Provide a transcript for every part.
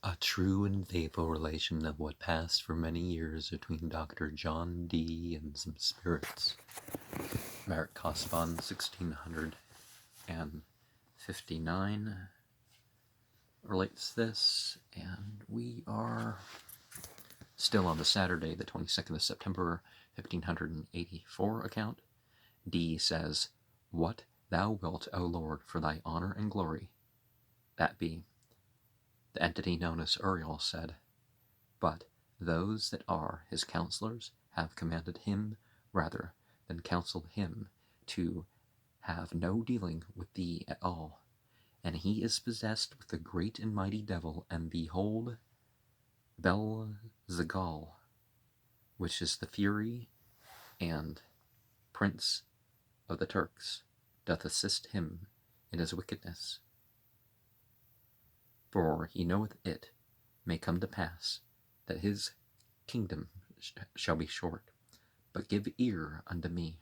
A true and faithful relation of what passed for many years between Dr. John Dee and some spirits. Meric Casaubon, 1659, relates this, and we are still on the Saturday, the 22nd of September, 1584 account. Dee says, "What thou wilt, O Lord, for thy honor and glory, that be." The entity known as Uriel said, "But those that are his counselors have commanded him rather than counseled him to have no dealing with thee at all. And he is possessed with the great and mighty devil, and behold, Belzagal, which is the fury and prince of the Turks, doth assist him in his wickedness. For he knoweth it may come to pass that his kingdom shall be short. But give ear unto me,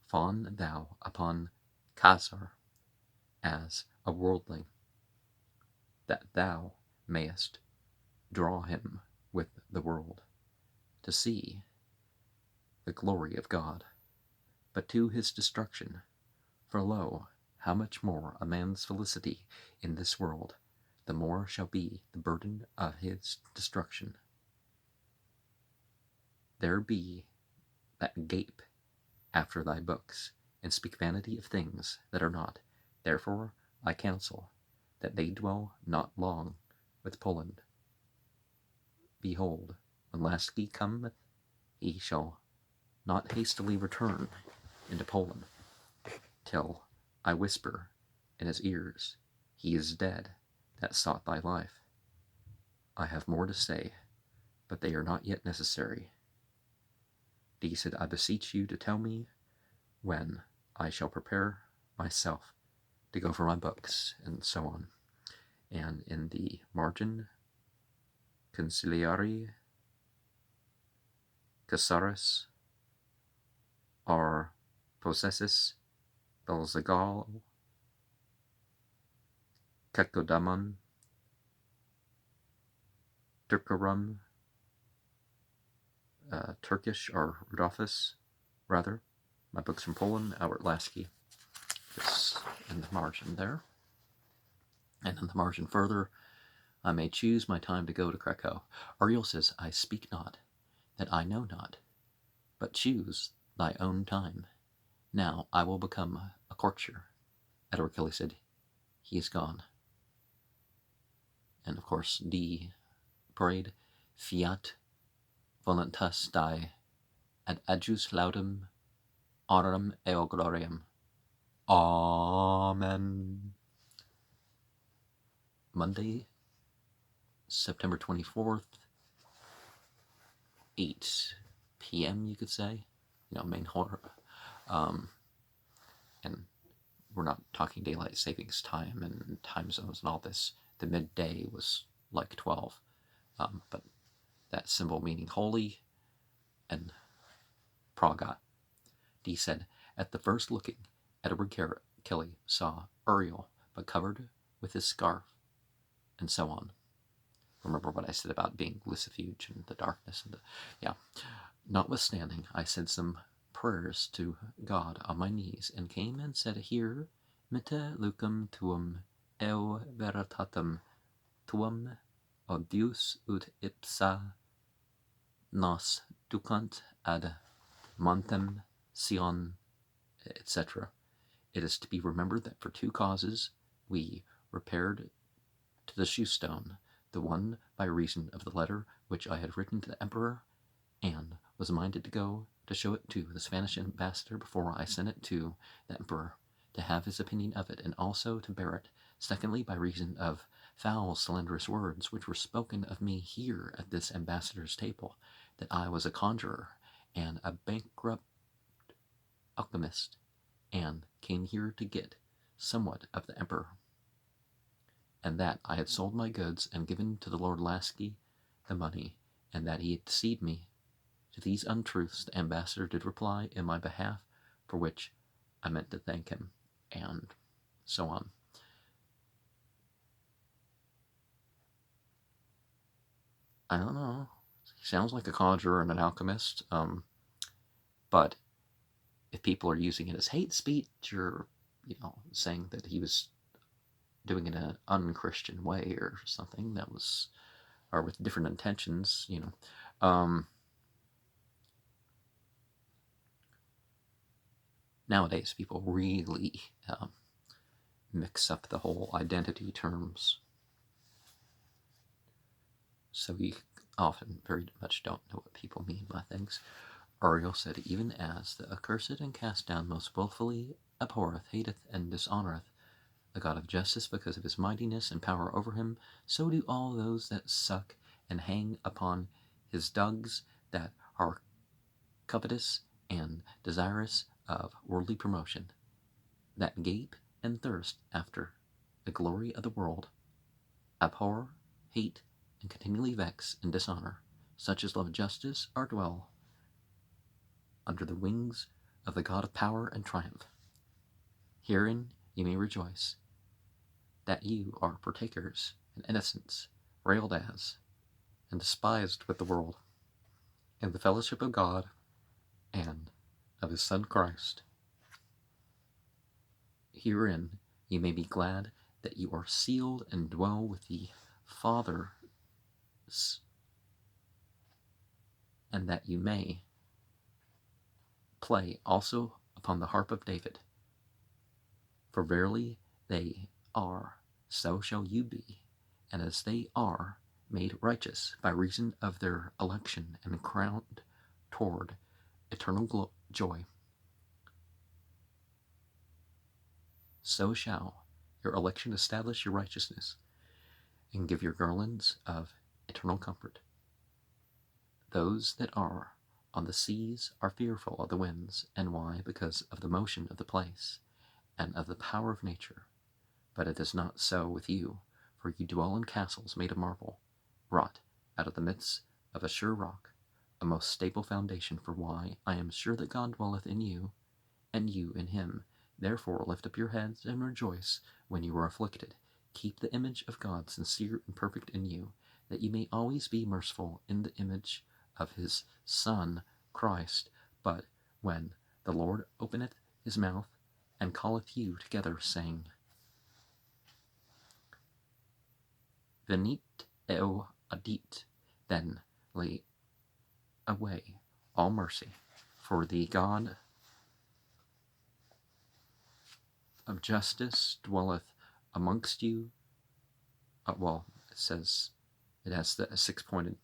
fawn thou upon Khazar as a worldling, that thou mayest draw him with the world to see the glory of God, but to his destruction. For lo, how much more a man's felicity in this world, the more shall be the burden of his destruction. There be that gape after thy books, and speak vanity of things that are not. Therefore I counsel that they dwell not long with Poland. Behold, when Lasky cometh, he shall not hastily return into Poland, till I whisper in his ears, he is dead that sought thy life. I have more to say, but they are not yet necessary. Dee said, I beseech you to tell me when I shall prepare myself to go for my books, and so on. And in the margin, Conciliari Casaris are possessis Belzagal Cacodaman Turcarum Turkish or Rudolphus, rather. My books from Poland, Albert Lasky. This in the margin there. And in the margin further, I may choose my time to go to Krakow. Uriel says, I speak not, that I know not, but choose thy own time. Now I will become a courtier. Edward Kelly said, he is gone. And of course, Dee prayed, Fiat voluntas die, ad adjus laudum honorum eo gloriam. Amen. Monday, September 24th, 8 p.m., you could say. Main horror. And we're not talking daylight savings time and time zones and all this. The midday was like 12. But that symbol meaning holy and Pragat. Dee said, at the first looking, Edward Kelly saw Uriel, but covered with his scarf, and so on. Remember what I said about being lucifuge and the darkness and Notwithstanding, I said some prayers to God on my knees, and came and said, Here, mitte lucum tuum, eo veritatem tuum, odius ut ipsa nos ducant ad montem Sion, etc. It is to be remembered that for two causes we repaired to the shoe stone, the one by reason of the letter which I had written to the emperor, and was minded to go to show it to the Spanish ambassador before I sent it to the emperor, to have his opinion of it, and also to bear it. Secondly, by reason of foul slanderous words which were spoken of me here at this ambassador's table, that I was a conjurer and a bankrupt alchemist, and came here to get somewhat of the emperor, and that I had sold my goods and given to the Lord Lasky the money, and that he had deceived me. To these untruths the ambassador did reply in my behalf, for which I meant to thank him, and so on. I don't know. He sounds like a conjurer and an alchemist. But if people are using it as hate speech or, saying that he was doing it in an unchristian way or something, that was, or with different intentions, nowadays people really mix up the whole identity terms. So you often very much don't know what people mean by things. Ariel said, even as the accursed and cast down most wilfully abhorreth, hateth, and dishonoureth the God of justice because of his mightiness and power over him, so do all those that suck and hang upon his dugs, that are covetous and desirous of worldly promotion, that gape and thirst after the glory of the world, abhor, hate, and continually vex and dishonour such as love justice, or dwell under the wings of the God of power and triumph. Herein you may rejoice, that you are partakers in innocence, railed as, and despised with the world, in the fellowship of God and of his Son Christ. Herein you may be glad that you are sealed and dwell with the Father, and that you may play also upon the harp of David. For verily they are, so shall you be, and as they are made righteous by reason of their election and crowned toward eternal joy, so shall your election establish your righteousness and give your garlands of eternal comfort. Those that are on the seas are fearful of the winds. And why? Because of the motion of the place and of the power of nature. But it is not so with you, for you dwell in castles made of marble, wrought out of the midst of a sure rock, a most stable foundation. For why? I am sure that God dwelleth in you, and you in him. Therefore lift up your heads and rejoice when you are afflicted. Keep the image of God sincere and perfect in you, that you may always be merciful in the image of his Son Christ. But when the Lord openeth his mouth and calleth you together, saying, Venit eo audit, then lay away all mercy, for the God of justice dwelleth amongst you. Well, it says, it has the six-pointed,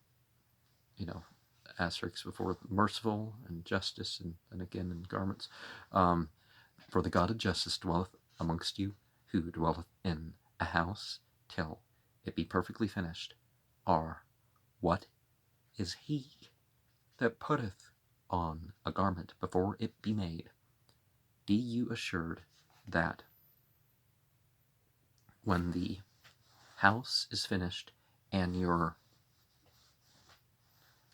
asterisks before merciful and justice, and again in garments. For the God of justice dwelleth amongst you, who dwelleth in a house till it be perfectly finished. Or what is he that putteth on a garment before it be made? Be you assured that when the house is finished and your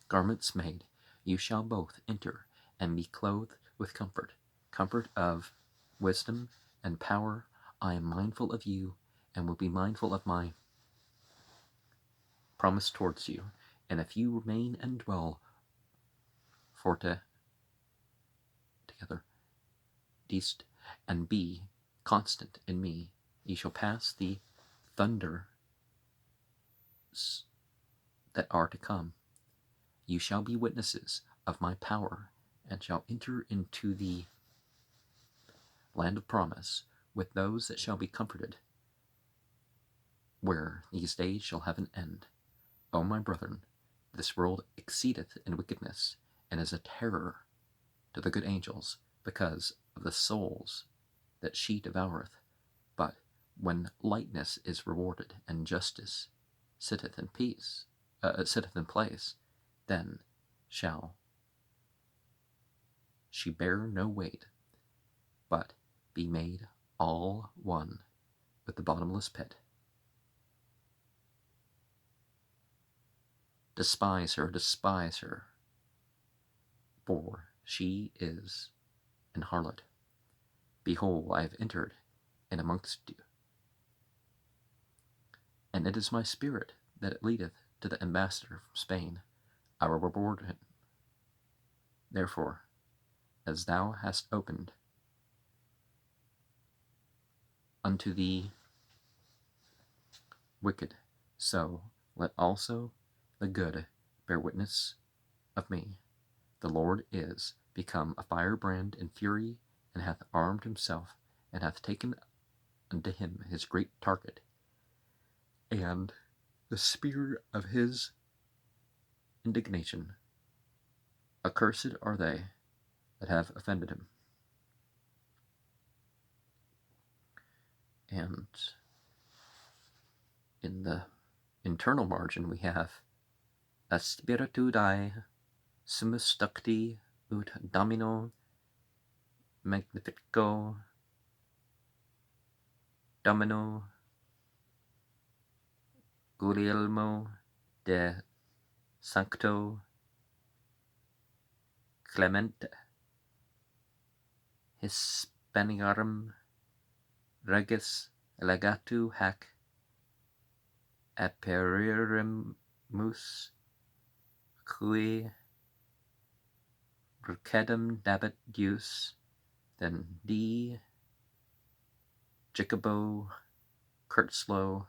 garments made, you shall both enter and be clothed with comfort of wisdom and power. I am mindful of you, and will be mindful of my promise towards you. And if you remain and dwell forte together, dist, and be constant in me, ye shall pass the thunder that are to come. You shall be witnesses of my power, and shall enter into the land of promise with those that shall be comforted, where these days shall have an end. O my brethren, this world exceedeth in wickedness, and is a terror to the good angels, because of the souls that she devoureth. But when lightness is rewarded, and justice sitteth in place, then shall she bear no weight, but be made all one with the bottomless pit. Despise her, for she is an harlot. Behold, I have entered in amongst you, and it is my spirit that it leadeth, to the ambassador from Spain, I will reward him. Therefore, as thou hast opened unto thee wicked, so let also the good bear witness of me. The Lord is become a firebrand in fury, and hath armed himself, and hath taken unto him his great target, and the spear of his indignation. Accursed are they that have offended him. And in the internal margin we have Aspiritudae sumus ducti ut domino magnifico domino Guglielmo de Sancto Clemente Hispaniarum regis legatu hac aperimus cui requedem dabit Deus then D Jacobo Kurtzlow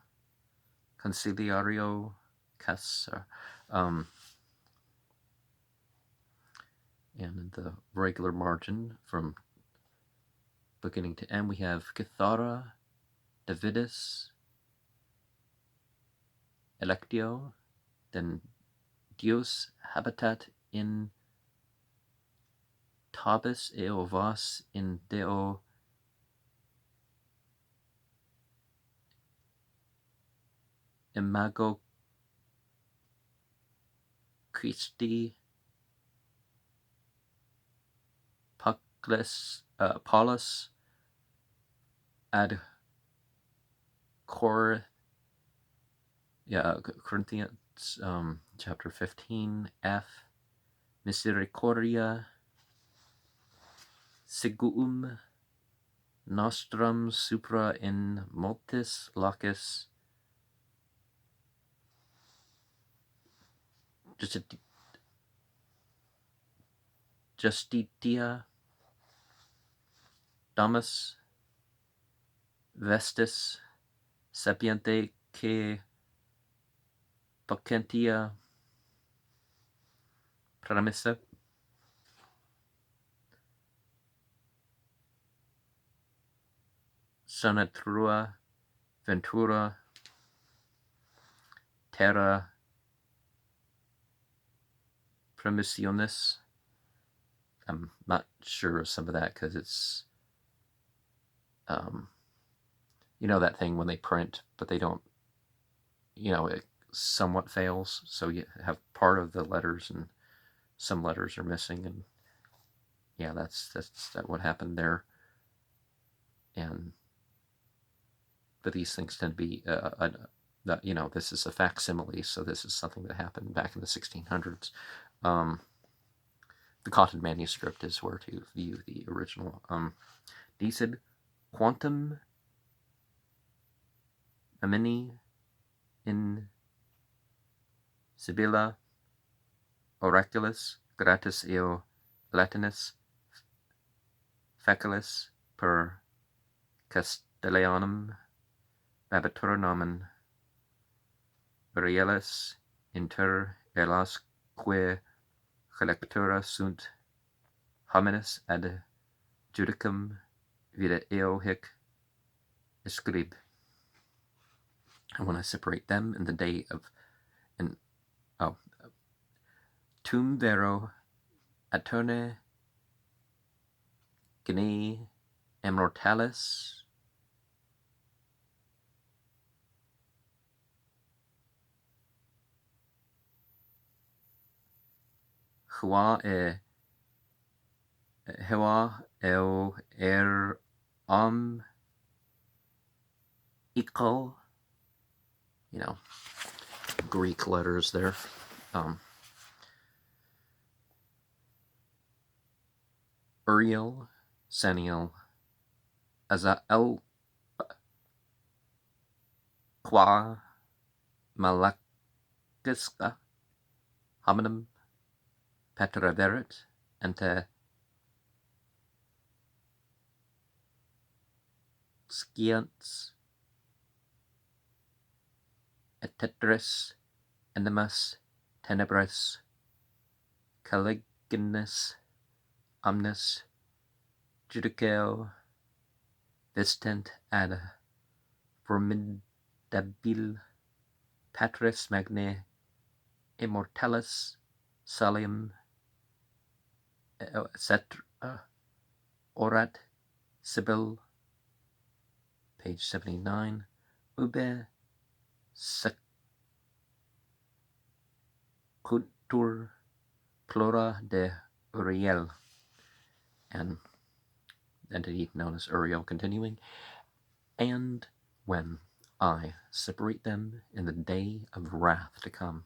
Conciliario Casa. And the regular margin from beginning to end, we have Cathara Davidus Electio, then Deus habitat in tabis eo vas in Deo imago Christi Paulus ad Corinthians chapter 15 F Misericordia Siguum nostrum supra in multis locis Justitia Domus Vestis Sapiente que Potentia Premissa Sonatrua Ventura Terra Premissionis. I'm not sure of some of that because it's you know that thing when they print but they don't, it somewhat fails, so you have part of the letters and some letters are missing, and yeah, that's what happened there. But these things tend to be this is a facsimile, so this is something that happened back in the 1600s. The cotton manuscript is where to view the original. Dicid quantum amini in Sibylla oraculus gratis eo Latinus facilis per Castellanum babitur nomen Realis inter elasque collectura sunt homines ad judicum vita eo hic scribe. I want to separate them in the day of tum vero aterne gene immortalis hua eo equal, Greek letters there. Uriel, Saniel, Azael, Qua, Malak, Gisca hominum petraverit ante science et tetris animas tenebris caligenis omnis judiceo vistent ad formidabile patris magnae immortalis solium etc. Orat Sibyl, page 79, ube secutur plura de Uriel, an entity known as Uriel continuing, and when I separate them in the day of wrath to come,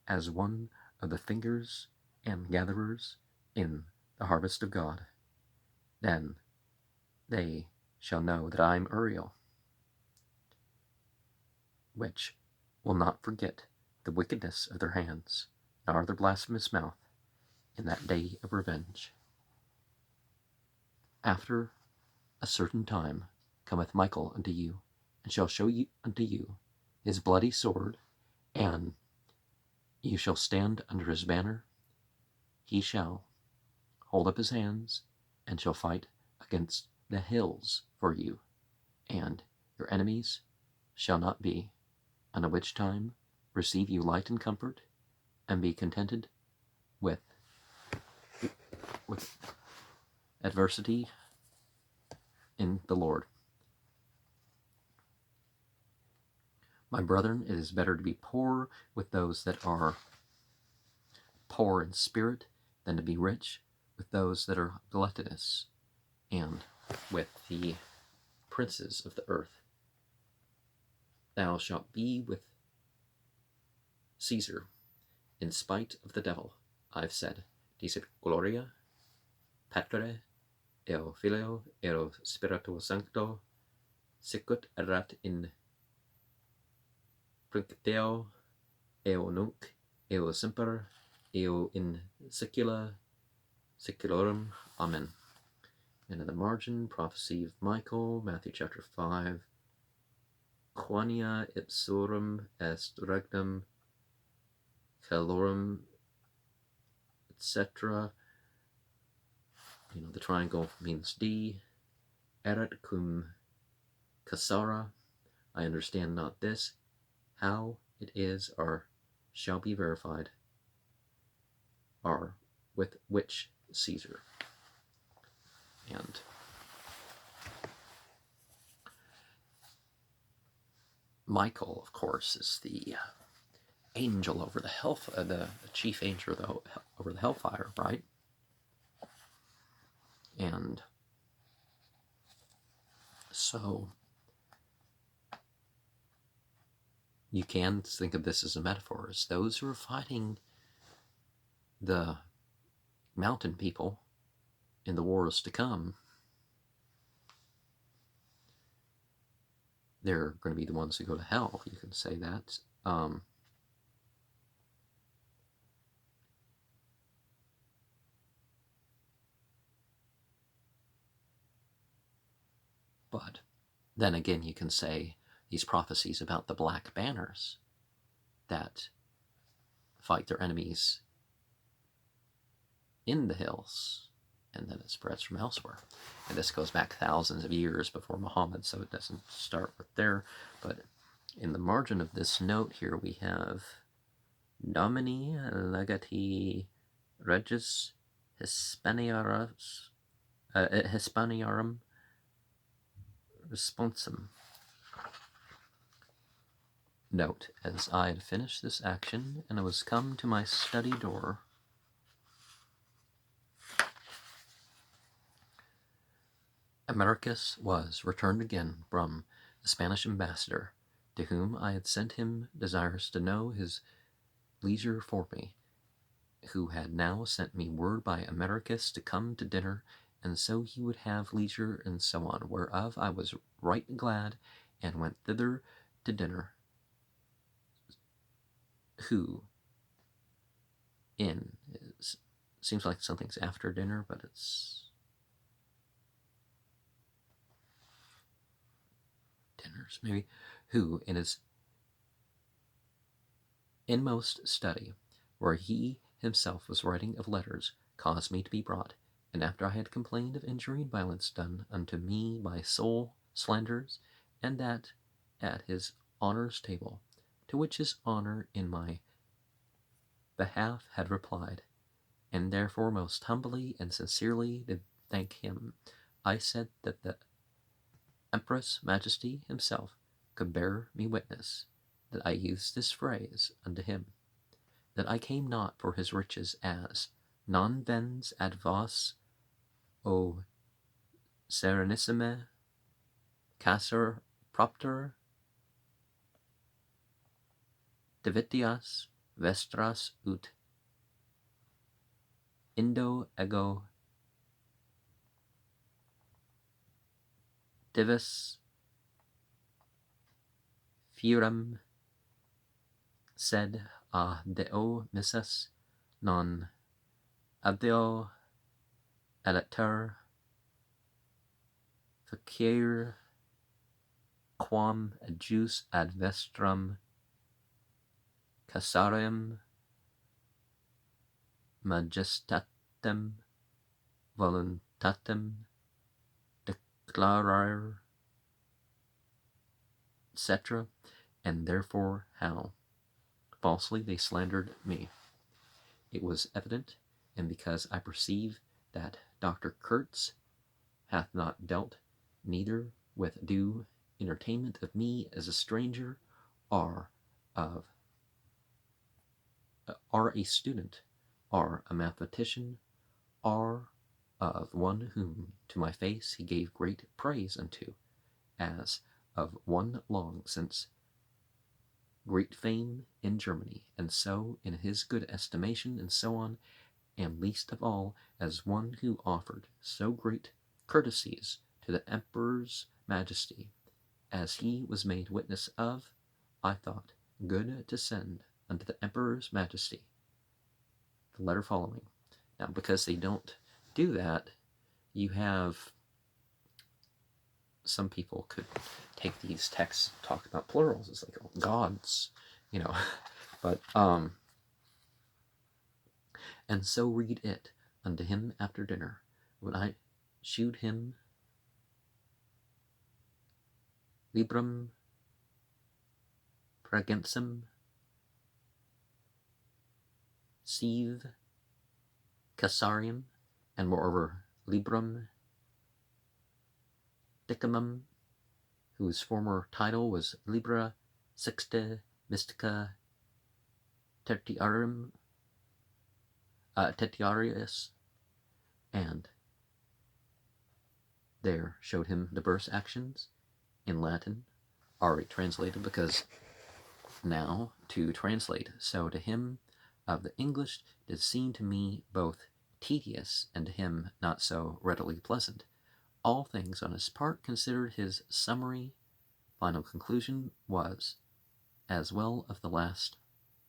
as one of the fingers and gatherers in the harvest of God, then they shall know that I am Uriel, which will not forget the wickedness of their hands, nor their blasphemous mouth, in that day of revenge. After a certain time cometh Michael unto you, and shall show you unto you his bloody sword, and you shall stand under his banner. He shall hold up his hands, and shall fight against the hills for you, and your enemies shall not be, unto which time receive you light and comfort, and be contented with adversity in the Lord. My brethren, it is better to be poor with those that are poor in spirit than to be rich with those that are gluttonous, and with the princes of the earth. Thou shalt be with Caesar, in spite of the devil. I've said, Dicit Gloria, Patre, eo Filio, eo Spiritu Sancto, sicut erat in principio, eo nunc, eo semper, eo in secula seculorum. Amen. And in the margin, prophecy of Michael, Matthew chapter 5, quania ipsorum est regnum calorum, etc. The triangle means D. Erat cum cassara. I understand not this. How it is or shall be verified are with which Caesar. And Michael, of course, is the angel over the chief angel over the hellfire, right? And so you can think of this as a metaphor, as those who are fighting the mountain people in the wars to come, they're going to be the ones who go to hell. You can say that. But then again, you can say these prophecies about the black banners that fight their enemies in the hills, and then it spreads from elsewhere. And this goes back thousands of years before Muhammad, so it doesn't start with there. But in the margin of this note here, we have Domini legati regis Hispaniarum responsum. Note, as I had finished this action, and I was come to my study door, Americus was returned again from the Spanish ambassador, to whom I had sent him desirous to know his leisure for me, who had now sent me word by Americus to come to dinner, and so he would have leisure, and so on, whereof I was right glad, and went thither to dinner, who in is, seems like something's after dinner, but it's dinners maybe, who in his inmost study, where he himself was writing of letters, caused me to be brought, and after I had complained of injury and violence done unto me by soul slanders, and that at his honour's table, to which his honour in my behalf had replied, and therefore most humbly and sincerely did thank him, I said that the Empress Majesty himself could bear me witness that I used this phrase unto him, that I came not for his riches as non vens ad vos o serenissime caser propter divitias vestras ut indo ego divis furem, sed a Deo missus non abdeo elater facere quam adjus ad vestram casarem majestatem voluntatem declarar, etc., and therefore how falsely they slandered me. It was evident, and because I perceive that Dr. Kurtz hath not dealt neither with due entertainment of me as a stranger, or a student, or a mathematician, or of one whom to my face he gave great praise unto, as of one long since great fame in Germany, and so in his good estimation, and so on, and least of all as one who offered so great courtesies to the Emperor's Majesty, as he was made witness of, I thought good to send unto the Emperor's Majesty the letter following. Now, because they don't do that, you have some people could take these texts, talk about plurals, it's like, oh, gods, but and so read it unto him after dinner, when I shewed him librum pregensum sive casarium, and moreover librum dicamum, whose former title was Libra Sexta Mystica Tertiarium, Tertiarius, and there showed him the verse actions in Latin, already translated, because now to translate so to him of the English did seem to me both tedious and to him not so readily pleasant. All things on his part considered, his summary final conclusion was, as well of the last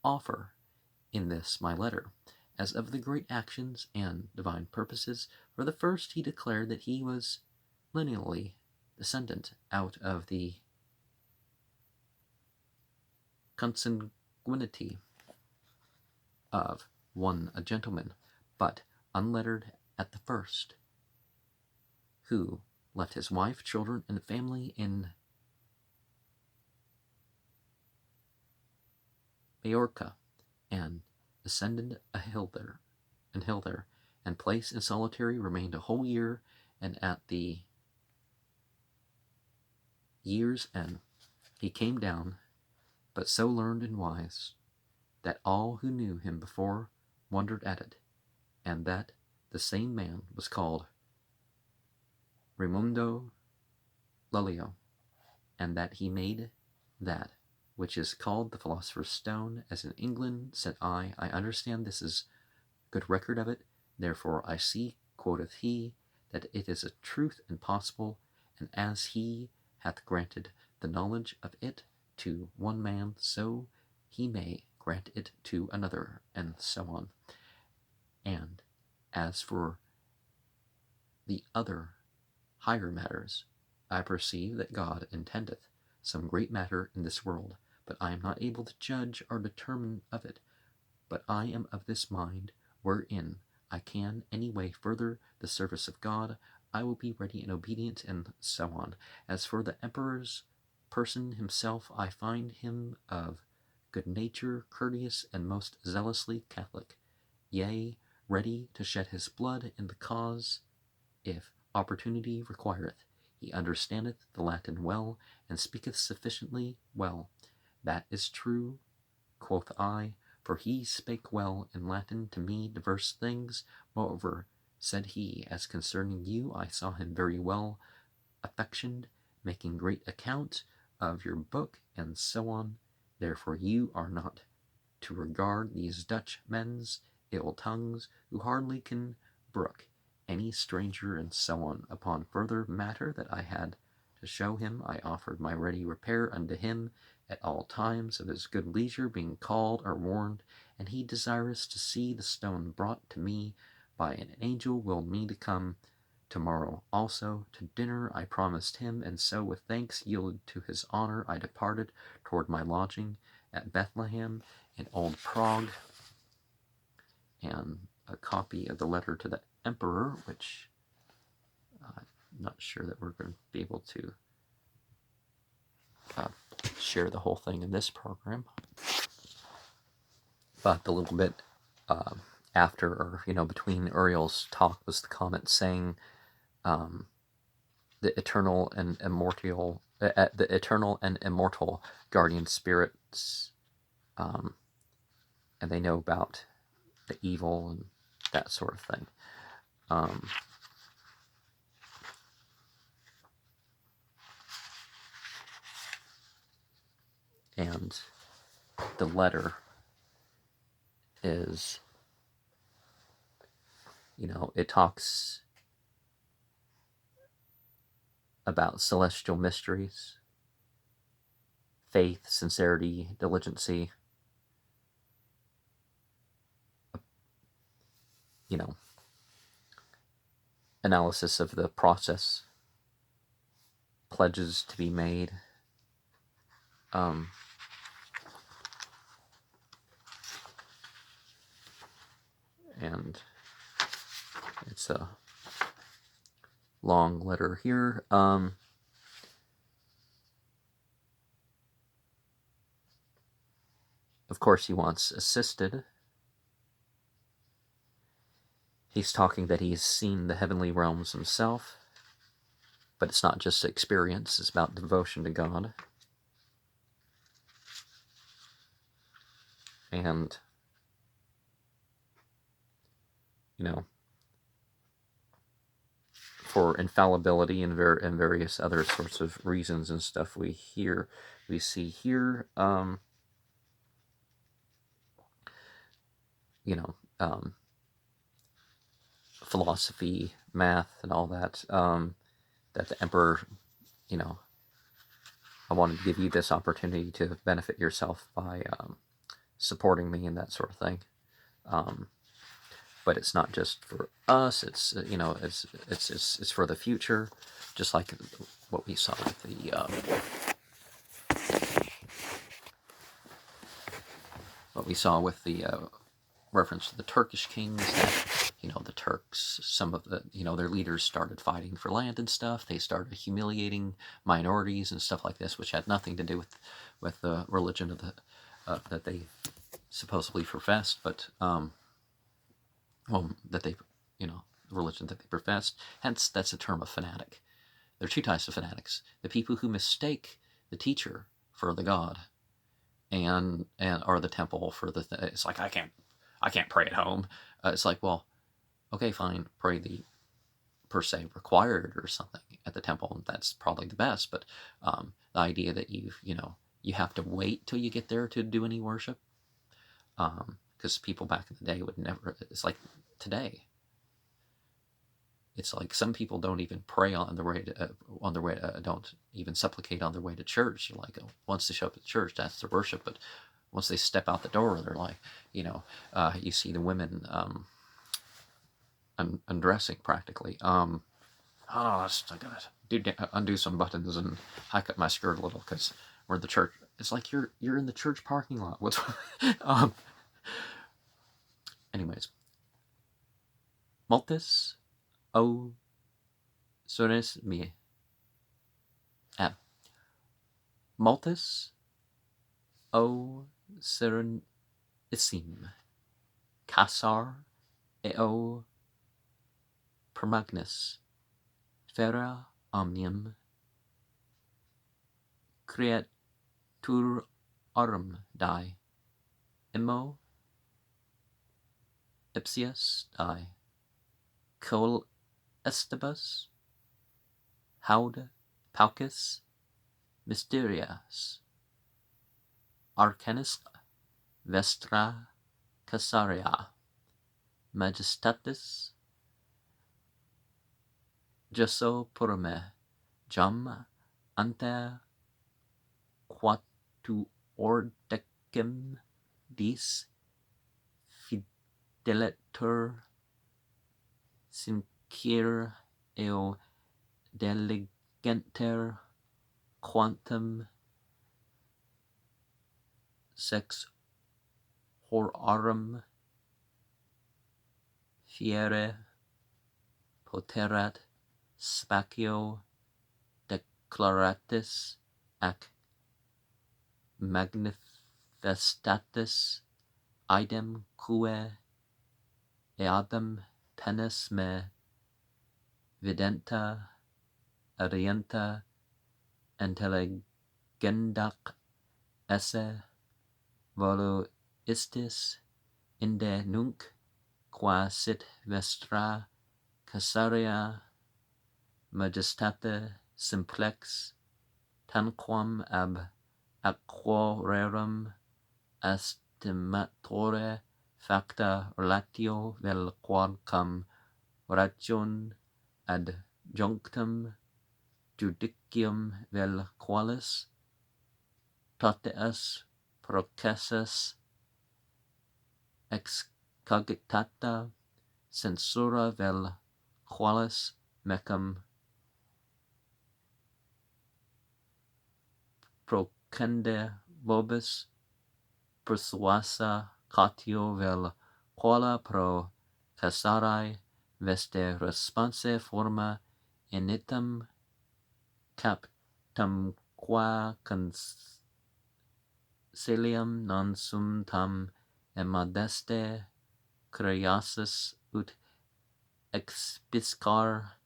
offer in this my letter, as of the great actions and divine purposes. For the first he declared that he was lineally descendant out of the consanguinity of one a gentleman, but unlettered at the first, who left his wife, children, and family in Majorca, and ascended a hill there, and place in solitary remained a whole year, and at the year's end he came down, but so learned and wise that all who knew him before wondered at it, and that the same man was called Raimundo Lelio, and that he made that which is called the Philosopher's Stone, as in England. Said I understand this is good record of it, therefore I see, quoth he, that it is a truth and possible, and as he hath granted the knowledge of it to one man, so he may grant grant it to another, and so on. And as for the other higher matters, I perceive that God intendeth some great matter in this world, but I am not able to judge or determine of it. But I am of this mind, wherein I can any way further the service of God, I will be ready and obedient, and so on. As for the emperor's person himself, I find him of good nature, courteous, and most zealously Catholic, yea, ready to shed his blood in the cause, if opportunity requireth. He understandeth the Latin well, and speaketh sufficiently well. That is true, quoth I, for he spake well in Latin to me diverse things. Moreover, said he, as concerning you, I saw him very well affectioned, making great account of your book, and so on. Therefore you are not to regard these Dutch men's ill tongues, who hardly can brook any stranger, and so on. Upon further matter that I had to show him, I offered my ready repair unto him at all times of his good leisure, being called or warned, and he desirous to see the stone brought to me by an angel willed me to come tomorrow also to dinner. I promised him, and so with thanks yielded to his honor, I departed toward my lodging at Bethlehem in Old Prague, and a copy of the letter to the emperor, which I'm not sure that we're going to be able to share the whole thing in this program, but the little bit after, or between Uriel's talk, was the comment saying the eternal and immortal guardian spirits, and they know about the evil and that sort of thing. And the letter is, it talks about celestial mysteries, faith, sincerity, diligency, analysis of the process, pledges to be made, and it's a long letter here. Of course, he wants assisted. He's talking that he's seen the heavenly realms himself, but it's not just experience, it's about devotion to God. And, for infallibility and various other sorts of reasons and stuff we see here, philosophy, math, and all that, that the emperor, I wanted to give you this opportunity to benefit yourself by supporting me and that sort of thing. But it's not just for us. It's it's for the future, just like what we saw with the reference to the Turkish kings. That the Turks, some of the their leaders started fighting for land and stuff. They started humiliating minorities and stuff like this, which had nothing to do with the religion of the that they supposedly professed, but that they, the religion that they professed. Hence, that's a term of fanatic. There are two types of fanatics: the people who mistake the teacher for the God, and or the temple for the. It's like I can't pray at home. It's like, well, okay, fine, pray the per se required or something at the temple. That's probably the best. But the idea that you have to wait till you get there to do any worship. Because people back in the day would never. It's like today. It's like some people don't even pray on their way don't even supplicate on their way to church. Like once they show up at church, that's their worship. But once they step out the door, they're like, you see the women undressing practically. I gotta undo some buttons and hike up my skirt a little because we're in the church. It's like you're in the church parking lot. What's anyways, Multis o sones me. Multis o serenissim. Casar eo permagnus. Fera omnium creaturum die. Immo ipsius die. Col estibus haud paucis mysterias arcanis vestra casaria majestatis gesso purme jam ante quatu ordecem dis fideletur sincere eo deligenter quantum sex horarum fiere poterat spacio declaratis ac manifestatis idem quae eadem tenis me videnta arienta intelligendac esse volo istis inde nunc qua sit vestra casaria majestate simplex tanquam ab aquarerum estimatore facta relatio vel quodcum ragion ad junctum judicium vel qualis toteas processus excogitata censura vel qualis mecum procende vobis persuasa catio vel quala pro casarae veste response forma initum captum qua consilium non sum tam immodeste curiasis ut expiscar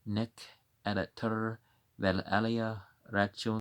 nec editor vel alia ration